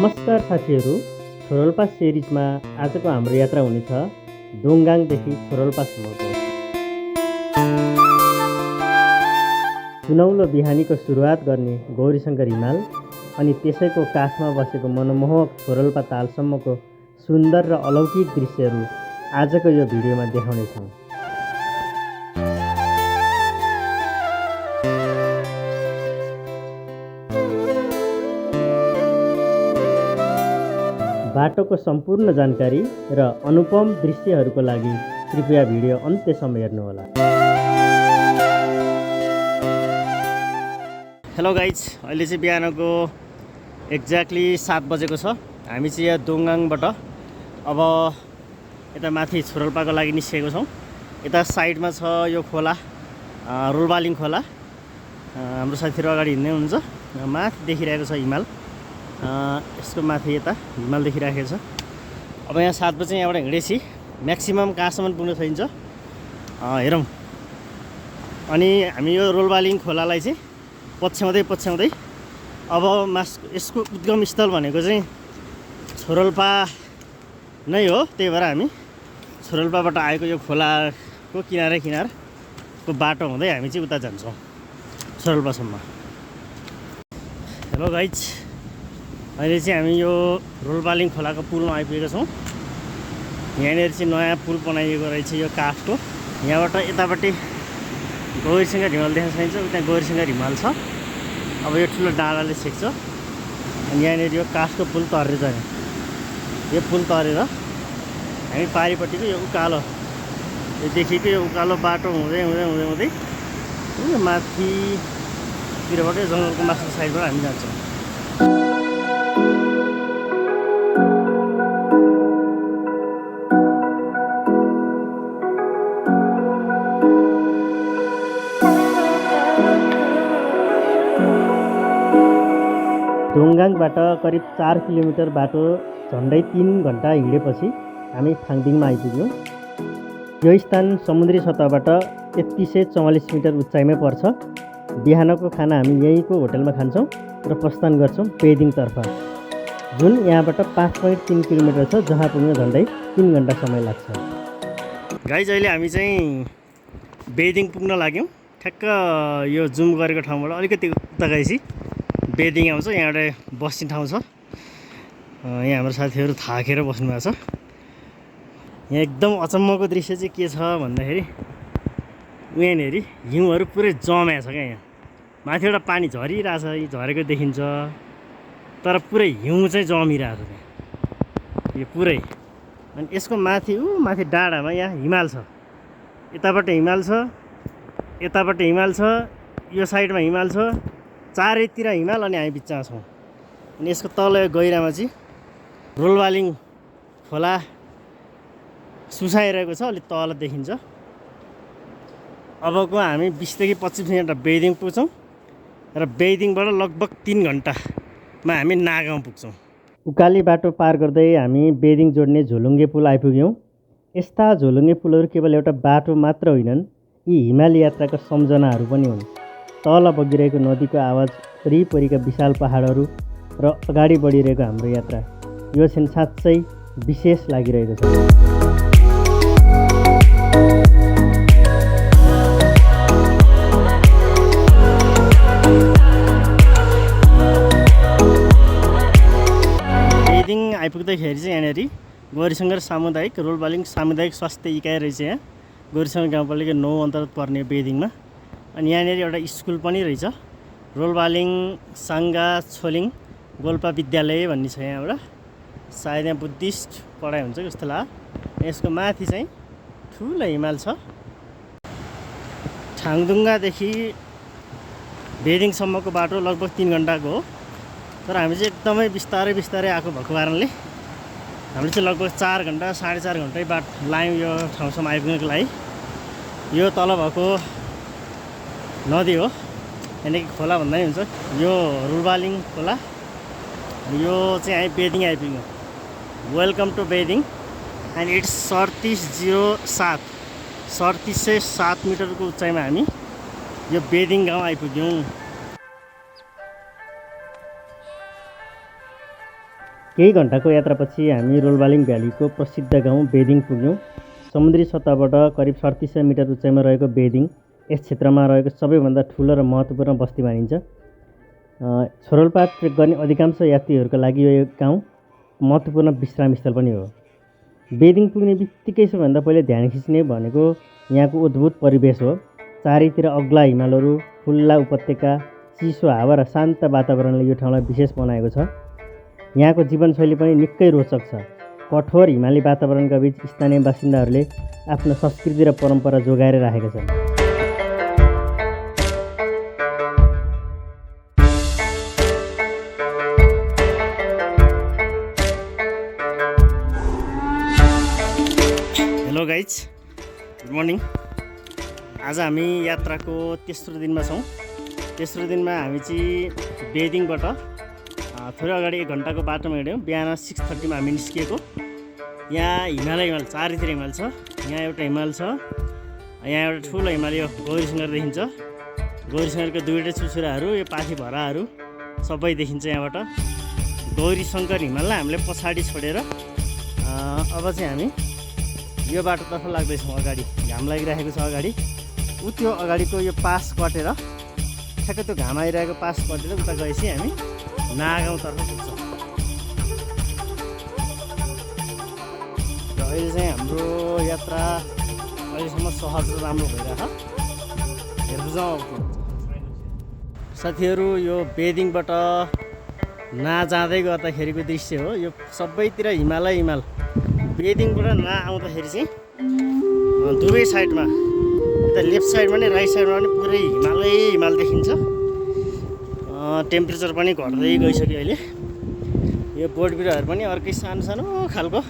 नमस्कार साथीहरू, छोरोल्पा सिरिजमा आजको हाम्रो यात्रा हुनेछ दोङगाङदेखि छोरोल्पासम्मको। सुनौलो बिहानीको सुरुवात गर्ने गौरीशङ्कर हिमाल अनि त्यसैको काखमा बसेको मनमोहक छोरोल्पा तालसम्मको सुन्दर र अलौकिक दृश्यहरू आजको यो भिडियोमा देखाउनेछौँ। बाटोको सम्पूर्ण जानकारी र अनुपम दृश्यहरूको लागि कृपया भिडियो अन्त्यसम्म हेर्नुहोला। हेलो गाइज, अहिले चाहिँ बिहानको एक्ज्याक्टली 7 बजेको छ। हामी चाहिँ यहाँ दोङगाङबाट अब यता माथि छोरोल्पाको लागि निस्केको छौँ। यता साइडमा छ यो खोला, रोलबालिङ खोला। हाम्रो साथीहरू अगाडि हिँड्दै हुनुहुन्छ। माथि देखिरहेको छ हिमाल, यसको माथि यता हिमाल देखिराखेको छ। अब यहाँ 7 बजे यहाँबाट हिँडेपछि म्याक्सिमम कहाँसम्म पुग्न सकिन्छ हेरौँ। अनि हामी यो रोलबालिङ खोलालाई चाहिँ पछ्याउँदै अब यसको उद्गम स्थल भनेको चाहिँ छोरोल्पा नै हो। त्यही भएर हामी छोरोल्पाबाट आएको यो खोलाको किनारको बाटो हुँदै हामी चाहिँ उता जान्छौँ छोरोल्पासम्म। हेलो गाइज, अहिले चाहिँ हामी यो रोलबालिङ खोलाको पुलमा आइपुगेका छौँ। यहाँनिर चाहिँ नयाँ पुल बनाइएको रहेछ यो काठको। यहाँबाट यतापट्टि गौरीशङ्कर हिमाल देख्न सकिन्छ, उता गौरीशङ्कर हिमाल छ। अब यो ठुलो डाँडाले सेक्छ अनि यहाँनिर यो काठको पुल तरेर जाने। यो पुल तरेर हामी पारिपट्टिको यो उकालो योदेखिको यो उकालो बाटो हुँदै यो माथितिरबाट जङ्गलको माथिल्लो साइडबाट हामी जान्छौँ। दोङगाङबाट करिब 4 किलोमिटर बाटो झन्डै 3 घन्टा हिँडेपछि हामी फाङदिङमा आइपुग्यौँ। यो स्थान समुद्री सतहबाट 3344 मिटर उचाइमै पर्छ। बिहानको खाना हामी यहीँको होटलमा खान्छौँ र प्रस्थान गर्छौँ बेइदिङतर्फ, जुन यहाँबाट 5.3 किलोमिटर छ, जहाँ पुग्न झन्डै 3 घन्टा समय लाग्छ। गाइज, अहिले हामी चाहिँ बेइदिङ पुग्न लाग्यौँ। ठ्याक्क यो जुम गरेको ठाउँबाट अलिकति उता गएपछि बेइदिङ आउँछ। यहाँबाट बस्ने ठाउँ छ। यहाँ हाम्रो साथीहरू थाकेर बस्नु भएको छ। यहाँ एकदम अचम्मको दृश्य चाहिँ के छ भन्दाखेरि यहाँनिर हिउँहरू पुरै जमेको छ क्या। यहाँ माथिबाट पानी झरिरहेछ, झरेको देखिन्छ, तर पुरै हिउँ चाहिँ जमिरहेको छ त्यहाँ यो पुरै। अनि यसको माथि माथि डाँडामा यहाँ हिमाल छ। यतापट्टि हिमाल छ, यतापट्टि हिमाल छ, यो साइडमा हिमाल छ, चारैतिर हिमाल अनि हामी बिचमा छौँ। अनि यसको तल गहिरामा चाहिँ रोलबालिङ खोला सुसाइरहेको छ, अलिक तल देखिन्छ। अबको हामी 20 देखि 25 मिनट बेइदिङ पुग्छौँ र बेइदिङबाट लगभग 3 घन्टामा हामी नागाउँ पुग्छौँ। उकाली बाटो पार गर्दै हामी बेइदिङ जोड्ने झोलुङ्गे पुल आइपुग्यौँ। यस्ता झोलुङ्गे पुलहरू केवल एउटा बाटो मात्र होइनन्, यी हिमाली यात्राका सम्झनाहरू पनि हुन्। तल बगिरहेको नदीको आवाज, वरिपरिका विशाल पहाडहरू र अगाडि बढिरहेको हाम्रो यात्रा, यो क्षण साँच्चै विशेष लागिरहेको छ। बेइदिङ आइपुग्दाखेरि चाहिँ यहाँनिर गौरीशङ्कर सामुदायिक रोलबालिङ सामुदायिक स्वास्थ्य इकाइ रहेछ। यहाँ गौरीशङ्कर गाउँपालिका 9 अन्तर्गत पर्ने बेइदिङमा। अनि यहाँनिर एउटा स्कुल पनि रहेछ, रोलबालिङ साङ्गा छोलिङ गोल्पा विद्यालय भन्ने छ यहाँबाट। सायद यहाँ बुद्धिस्ट पढाइ हुन्छ जस्तो लाग्यो। यसको माथि चाहिँ ठुलो हिमाल छ। ठाङदुङ्गादेखि बेइदिङसम्मको बाटो लगभग 3 घन्टाको हो, तर हामी चाहिँ एकदमै बिस्तारै आएको भएको कारणले हामीले चाहिँ लगभग 4 घन्टा 4.5 घन्टै बाटो लायौँ यो ठाउँसम्म आइपुग्नको लागि। यो तल भएको नदी हो, यानि कि खोला भन्दा पनि हुन्छ। यो रोलबालिङ खोला, यो चाहिँ हामी बेइदिङ आइपुग्यौँ। वेलकम टु बेइदिङ एन्ड इट्स 3707 मिटरको उचाइमा हामी यो बेइदिङ गाउँ आइपुग्यौँ। केही घन्टाको यात्रापछि हामी रोलबालिङ भ्यालीको प्रसिद्ध गाउँ बेदिङ पुग्यौँ। समुद्री सतहबाट करिब 3700 मिटर उचाइमा रहेको बेदिङ यस क्षेत्रमा रहेको सबैभन्दा ठुलो र महत्त्वपूर्ण बस्ती मानिन्छ। छोरोल्पा ट्रेक गर्ने अधिकांश यात्रीहरूका लागि यो गाउँ महत्त्वपूर्ण विश्राम स्थल पनि हो। बेदिङ पुग्ने बित्तिकै सबैभन्दा पहिले ध्यान खिच्ने भनेको यहाँको अद्भुत परिवेश हो। चारैतिर अग्ला हिमालहरू, खुल्ला उपत्यका, चिसो हावा र शान्त वातावरणले यो ठाउँलाई विशेष बनाएको छ। यहाँको जीवनशैली पनि निकै रोचक छ। कठोर हिमाली वातावरणका बीच स्थानीय बासिन्दाहरूले आफ्नो संस्कृति र परम्परा जोगाएर राखेका छन्। Hello guys, good morning. आज हामी यात्राको तेस्रो दिनमा छौँ। तेस्रो दिनमा हामी चाहिँ बेदिङबाट थोरै अगाडि 1 घन्टाको बाटोमा हिँड्यौँ। बिहान 6:30 मा हामी निस्किएको। यहाँ हिमाल चारैतिर हिमाल छ। यहाँ एउटा हिमाल छ, यहाँ एउटा ठुलो हिमाल यो गौरीशङ्कर देखिन्छ। गौरीशङ्करको दुईवटै चुचुराहरू, यो पाथी भराहरू सबै देखिन्छ यहाँबाट। गौरीशङ्कर हिमाललाई हामीले पछाडि छोडेर अब चाहिँ हामी यो बाटोतर्फ लाग्दैछौँ। अगाडि घाम लागिरहेको छ। अगाडि त्यो अगाडिको यो पास कटेर ठ्याक्कै त्यो घाम आइरहेको पास कटेर उता गएपछि हामी नागाउँतर्फ पुग्छौँ। र अहिले चाहिँ हाम्रो यात्रा अहिलेसम्म सहज र राम्रो भइरहेछ। हेर्नु जाउँ साथीहरू, यो बेदिङबाट जाँदै गर्दाखेरिको दृश्य हो। यो सबैतिर हिमालै हिमाल। बेदिङबाट आउँदाखेरि चाहिँ दुवै साइडमा, यता लेफ्ट साइडमा नि राइट साइडमा पनि पुरै हिमालै हिमाल देखिन्छ। टेम्परेचर पनि घट्दै गइसक्यो अहिले। यो बोट बिरुवाहरू पनि अर्कै सानो सानो खालको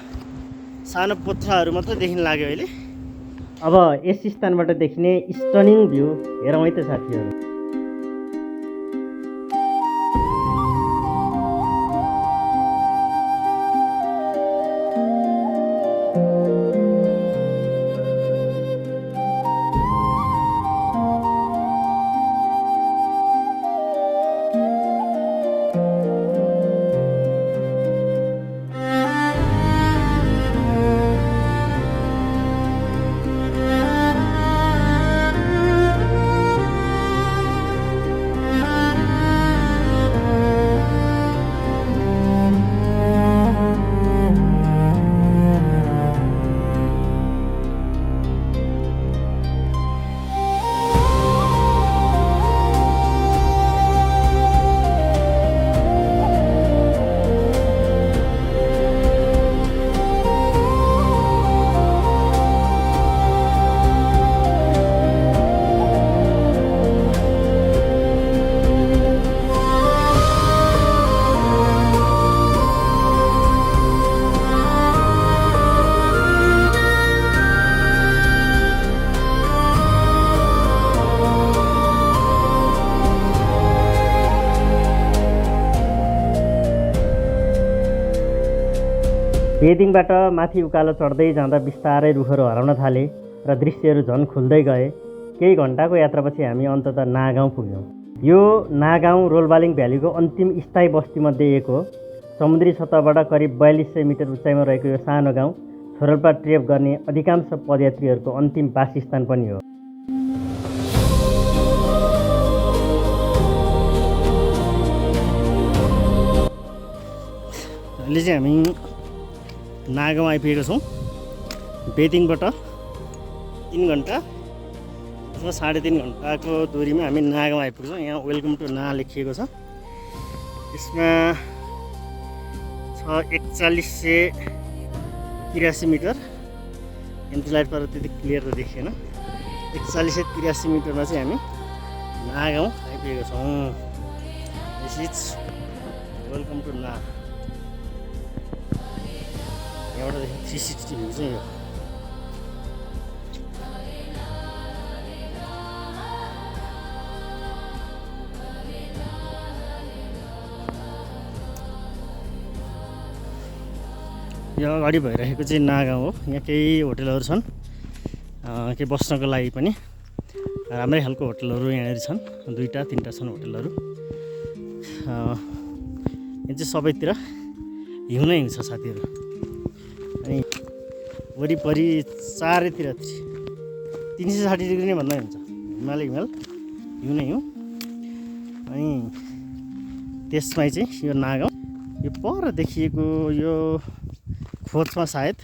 सानो पोथ्राहरू मात्रै देखिन लाग्यो अहिले। अब यस स्थानबाट देखिने स्टनिङ भ्यू हेरौँ है त साथीहरू। बेदिङबाट माथि उकालो चढ्दै जाँदा बिस्तारै रुखहरू हराउन थाले र दृश्यहरू झन् खुल्दै गए। केही घन्टाको यात्रापछि हामी अन्ततः नागाउँ पुग्यौँ। यो नागाउँ रोलबालिङ भ्यालीको अन्तिम स्थायी बस्तीमध्ये एक हो। समुद्री सतहबाट करिब 4200 मिटर उचाइमा रहेको यो सानो गाउँ छोरोल्पा ट्रेक गर्ने अधिकांश पदयात्रीहरूको अन्तिम वासस्थान पनि हो। अहिले चाहिँ हामी नागाउँ आइपुगेको छौँ। बेदिङबाट 3 घन्टा अथवा 3.5 घन्टाको दूरीमा हामी नागाउँ आइपुग्छौँ। यहाँ वेलकम टु ना लेखिएको छ। यसमा छ 4183 मिटर। एमटी लाइट पर त्यति क्लियर त देखिएन। 4183 मिटरमा चाहिँ हामी नागाउँ आइपुगेको छौँ। दिस इज वेलकम टु ना। यहाँबाट 360 भ्यू चाहिँ यो। यो अगाडि भइरहेको चाहिँ नागाउँ हो। यहाँ केही होटलहरू छन्, केही बस्नको लागि पनि राम्रै खालको होटलहरू यहाँनिर छन्। 2-3टा छन् होटलहरू। यहाँ चाहिँ सबैतिर हिउँ नै हिउँ छ साथीहरू। अनि वरिपरि चारैतिर 360 डिग्री नै भन्दा हुन्छ, हिमाल हिउँ नै हिउँ। अनि त्यसमै चाहिँ यो नागाउँ, यो पर देखिएको यो खोजमा सायद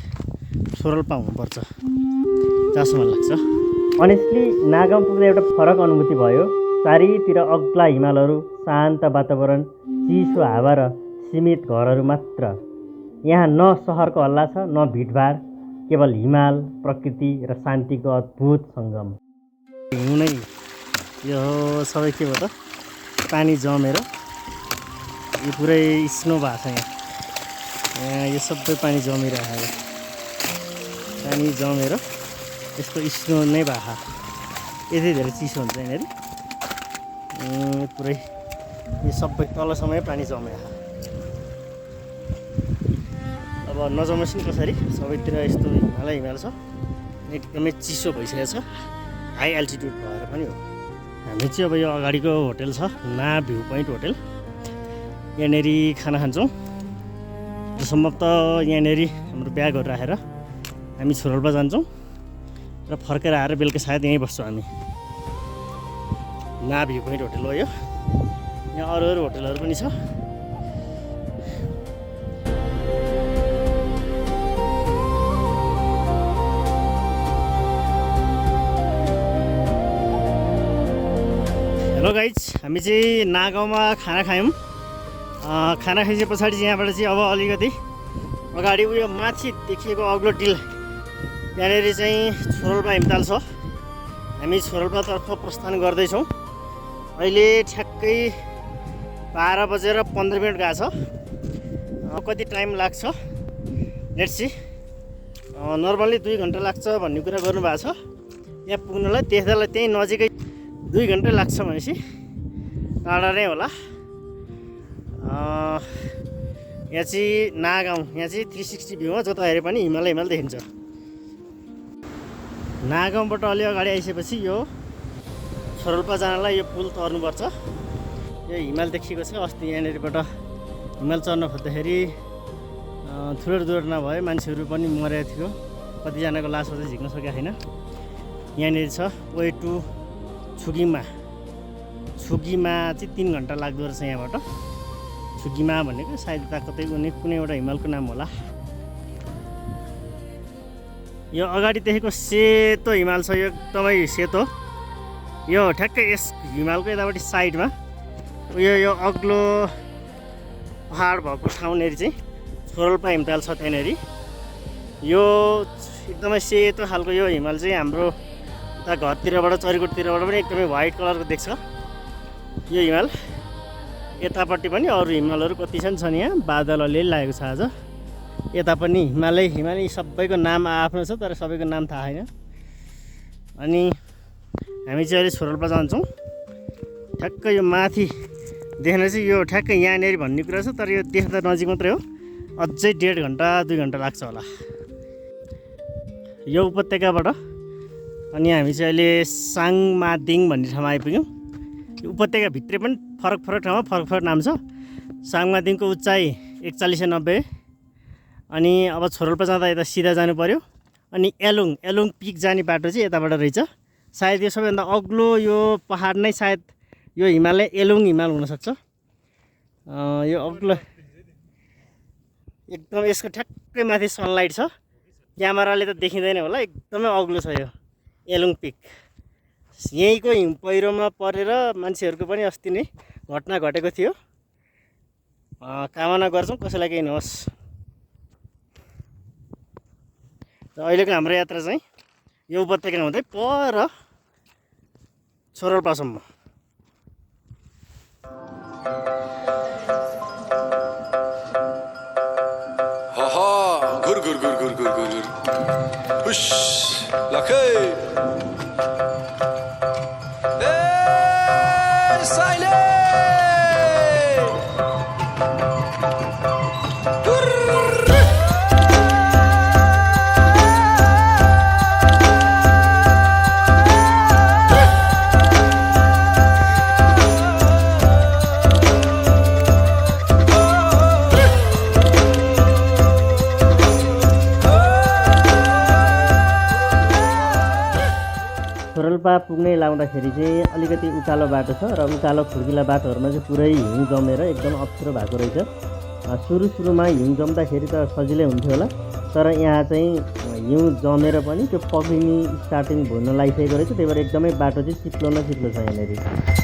छोरोल्पा हुनुपर्छ जहाँसम्म लाग्छ। अनेस्टली नागाउँ पुग्दा एउटा फरक अनुभूति भयो। चारैतिर अग्ला हिमालहरू, शान्त वातावरण, चिसो हावा र सीमित घरहरू मात्र। यहाँ न सहरको हल्ला छ न भिडभाड, केवल हिमाल, प्रकृति र शान्तिको अद्भुत सङ्गम। हिउँ नै यो सबै के भयो त, पानी जमेर यो पुरै स्नो भएको छ। यहाँ यो सबै पानी जमिरहेको, पानी जमेर यस्तो स्नो नै भएको, यति धेरै चिसो हुन्छ यहाँनिर। पुरै यो सबै तलसम्मै पानी जमेको। अब नजमेपछि कसरी, सबैतिर यस्तो हिमाल छ, एकदमै चिसो भइसकेको छ, हाई एल्टिट्युड भएर पनि हो। हामी चाहिँ अब यो अगाडिको होटेल छ ना भ्यू पोइन्ट होटेल, यहाँनिर खाना खान्छौँ। सम्भवतः यहाँनिर हाम्रो ब्यागहरू राखेर हामी छोरोल्पा जान्छौँ र फर्केर आएर बेलुका सायद यहीँ बस्छौँ हामी। ना भ्यू पोइन्ट होटेल हो यो। यहाँ अरू होटेलहरू पनि छ। हेलो गाइज, हामी चाहिँ नागाउँमा खाना खायौँ। खाना खाइसके पछाडि चाहिँ यहाँबाट चाहिँ अब अलिकति अगाडि उयो माथि देखिएको अग्लो टिल, यहाँनिर चाहिँ छोरोल्पा हिमताल छ। हामी छोरोल्पातर्फ प्रस्थान गर्दैछौँ। अहिले ठ्याक्कै 12:15 गएको छ। कति टाइम लाग्छ लेट्स सी। नर्मली 2 घन्टा लाग्छ भन्ने कुरा गर्नुभएको छ यहाँ पुग्नलाई। देख्दालाई त्यहीँ नजिकै 2 घन्टा लाग्छ भनेपछि टाढा नै होला। यहाँ चाहिँ नागाउँ, यहाँ चाहिँ 360 भ्यू हो, जता हेरे पनि हिमाल देखिन्छ। नागाउँबाट अलि अगाडि आइसकेपछि यो छोरोल्पा जानलाई यो पुल तर्नुपर्छ। यो हिमाल देखिएको छ। अस्ति यहाँनिरबाट हिमाल चढ्न खोज्दाखेरि ठुलो दुर्घटना भयो, मान्छेहरू पनि मरेको थियो, कतिजनाको लासहरू चाहिँ झिक्न सकेको छैन। यहाँनिर छ वे टु छुगिमा चाहिँ 3 घन्टा लाग्दो रहेछ यहाँबाट। छुगिमा भनेको सायद उता कतै कुनै एउटा हिमालको नाम होला। यो अगाडि देखेको सेतो हिमाल छ, यो एकदमै सेतो। यो ठ्याक्कै यस हिमालको यतापट्टि साइडमा यो अग्लो पहाड भएको ठाउँनेरि चाहिँ छोरोल्पा हिमताल छ। त्यहाँनिर यो एकदमै सेतो खालको यो हिमाल चाहिँ हाम्रो उता घरतिरबाट चरीकोटतिरबाट पनि एकदमै व्हाइट कलरको देख्छ यो हिमाल। यतापट्टि पनि अरू हिमालहरू कति छन् यहाँ, बादल अलिअलि लागेको छ आज। यता पनि हिमालै सबैको नाम आफ्नो छ, तर सबैको नाम थाहा छैन। अनि हामी चाहिँ अहिले छोरोल्पा जान्छौँ। ठ्याक्कै यो माथि देख्न चाहिँ यो ठ्याक्कै यहाँनिर भन्ने कुरा छ, तर यो देख्दा नजिक मात्रै हो। अझै 1.5 घन्टा 2 घन्टा लाग्छ होला यो उपत्यकाबाट। अनि हामी चाहिँ अहिले साङमादिङ भन्ने ठाउँमा आइपुग्यौँ। यो उपत्यकाभित्रै पनि फरक ठाउँमा फरक नाम छ। साङमादिङको उचाइ 4190। अनि अब छोरोल्पा जाँदा यता सिधा जानु पर्यो। अनि एलुङ पिक जाने बाटो चाहिँ यताबाट रहेछ। सायद यो सबैभन्दा अग्लो यो पहाड नै सायद यो हिमालय एलुङ हिमाल हुनसक्छ। यो अग्लो एकदम, यसको ठ्याक्कै माथि सनलाइट छ, क्यामेराले त देखिँदैन होला, एकदमै अग्लो छ यो एलुङ पिक। यहीँको हिउँ पहिरोमा परेर मान्छेहरूको पनि अस्ति नै घटना घटेको थियो। कामना गर्छौँ कसैलाई केही नहोस्। र अहिलेको हाम्रो यात्रा चाहिँ यो उपत्यका हुँदै पर छोरोल्पासम्म। घुर हुश लखे साइले सरोल्पा पुग्नै लाउँदाखेरि चाहिँ अलिकति उकालो बाटो छ र उकालो खुड्किला बाटोहरूमा चाहिँ पुरै हिउँ जमेर एकदम अप्ठ्यारो भएको रहेछ। सुरुमा हिउँ जम्दाखेरि त सजिलै हुन्थ्यो होला, तर यहाँ चाहिँ हिउँ जमेर पनि त्यो पक्रिने स्टार्टिङ भुन लागिसकेको रहेछ। त्यही भएर एकदमै बाटो चाहिँ चिप्लो न चिप्लो छ यहाँनिर।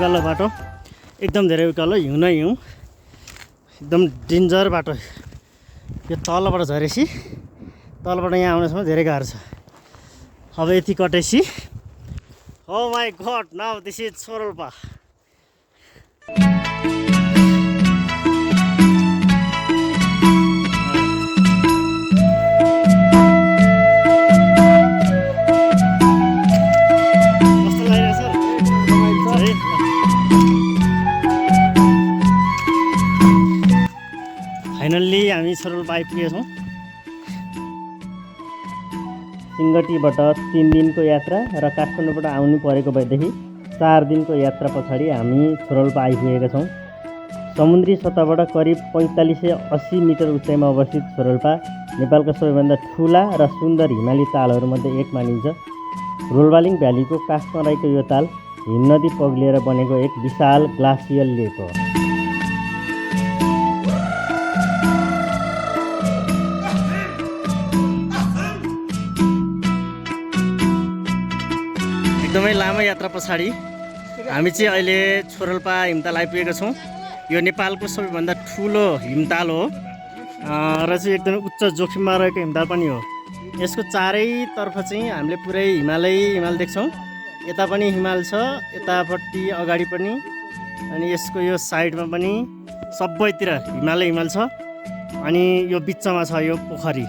उकालो बाटो एकदम धेरै उकालो, हिउँ न हिउँ, एकदम डेन्जर बाटो। यो तलबाट झरेपछि तलबाट यहाँ आउनेसम्म धेरै गाह्रो छ। अब यति कटेपछि oh my god, now this is Sorolpa. Finally हामी सोरोल्पा आइपुगेका छौँ। सिङ्गटीबाट 3 दिनको यात्रा र काठमाडौँबाट आउनु परेको भएदेखि 4 दिनको यात्रा पछाडि हामी सोरोल्पा आइपुगेका छौँ। समुद्री सतहबाट करिब 4580 मिटर उचाइमा अवस्थित सोरोल्पा नेपालका सबैभन्दा ठुला र सुन्दर हिमाली तालहरूमध्ये एक मानिन्छ। रोल्बालिङ भ्यालीको काखमा रहेको यो ताल हिम नदी पग्लिएर बनेको एक विशाल ग्लासियल लेक हो। एकदमै लामो यात्रा पछाडि हामी चाहिँ अहिले सोरोल्पा हिमताल आइपुगेका छौँ। यो नेपालको सबैभन्दा ठुलो हिमताल हो र चाहिँ एकदमै उच्च जोखिममा रहेको हिमताल पनि हो। यसको चारैतर्फ चाहिँ हामीले पुरै हिमाल देख्छौँ। यता पनि हिमाल छ, यतापट्टि अगाडि पनि, अनि यसको यो साइडमा पनि सबैतिर हिमाल छ। अनि यो बिचमा छ यो पोखरी,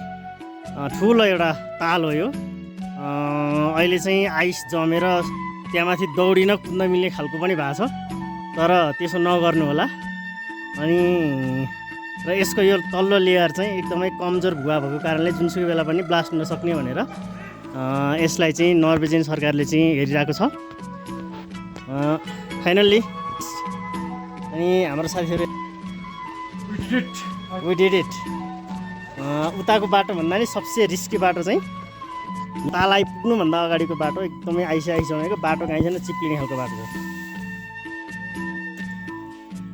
ठुलो एउटा ताल हो यो। अहिले चाहिँ आइस जमेर त्यहाँमाथि दौडिन कुद्न मिल्ने खालको पनि भएको छ, तर त्यसो नगर्नु होला। अनि र यसको यो तल्लो लेयर चाहिँ एकदमै कमजोर भुवा भएको कारणले जुनसुकै बेला पनि ब्लास्ट हुन सक्ने भनेर यसलाई चाहिँ नर्वेजियन सरकारले चाहिँ हेरिरहेको छ। फाइनल्ली अनि हाम्रो साथीहरू वी डिड इट। उताको बाटो भन्दा नि सबसे रिस्की बाटो चाहिँ ताल आइपुग्नुभन्दा अगाडिको बाटो, एकदमै आइस जमेको बाटो, कहीँ छैन, चिप्लिने खालको बाटो हो।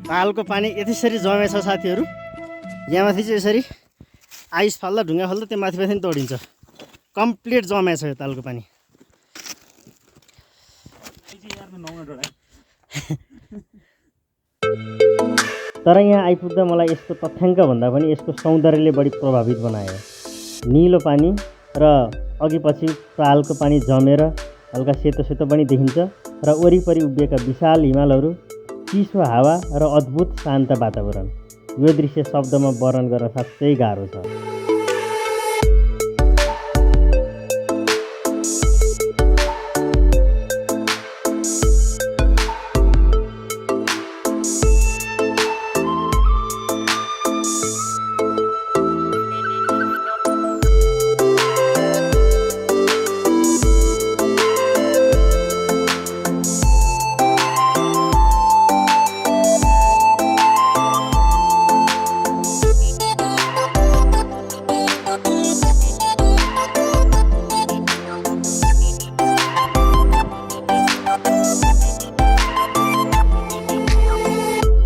तालको पानी यसरी जमेछ साथीहरू, यहाँ माथि चाहिँ यसरी आइस फाल्दा ढुङ्गा फाल्दा त्यो माथि माथि तोडिन्छ। कम्प्लिट जमेछ यो तालको पानी। तर यहाँ आइपुग्दा मलाई यसको तथ्याङ्क भन्दा पनि यसको सौन्दर्यले बढी प्रभावित बनायो। निलो पानी र अघि पछि तालको पानी जमेर हल्का सेतो सेतो पनि देखिन्छ र वरिपरि उभिएका विशाल हिमालहरू, चिसो हावा र अद्भुत शान्त वातावरण। यो दृश्य शब्दमा वर्णन गर्न साँच्चै गाह्रो छ।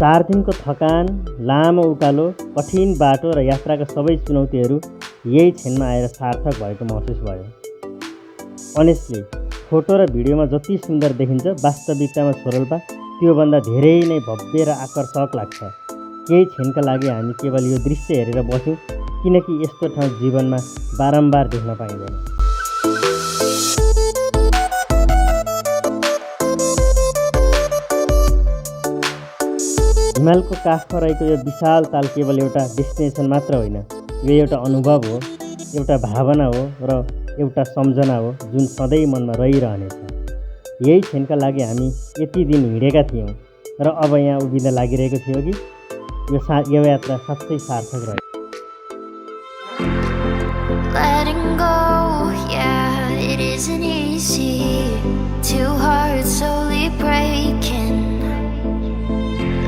4 दिनको थकान, लामो उकालो, कठिन बाटो र यात्राका सबै चुनौतीहरू यही क्षणमा आएर सार्थक भएको महसुस भयो। अनेस्टली फोटो र भिडियोमा जति सुन्दर देखिन्छ वास्तविकतामा छोरोल्पा त्योभन्दा धेरै नै भव्य र आकर्षक लाग्छ। केही क्षणका लागि हामी केवल यो दृश्य हेरेर बस्यौँ, किनकि यस्तो ठाउँ जीवनमा बारम्बार देख्न पाइँदैन। हिमालको काखमा रहेको यो विशाल ताल केवल एउटा डेस्टिनेसन मात्र होइन, यो एउटा अनुभव हो, एउटा भावना हो र एउटा सम्झना हो जुन सधैँ मनमा रहिरहनेछ। यही क्षणका लागि हामी यति दिन हिँडेका थियौँ र अब यहाँ उभिँदा लागिरहेको थियो कि यो यात्रा साँच्चै सार्थक रह्यो। Letting go, yeah, it isn't easy. Two hearts slowly breaking.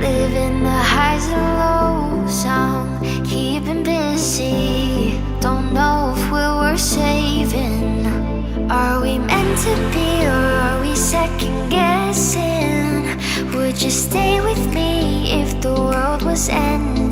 Living the highs and lows, I'm keeping busy. Don't know if we're worth saving. Are we meant to be or are we second guessing? Would you stay with me if the world was ending?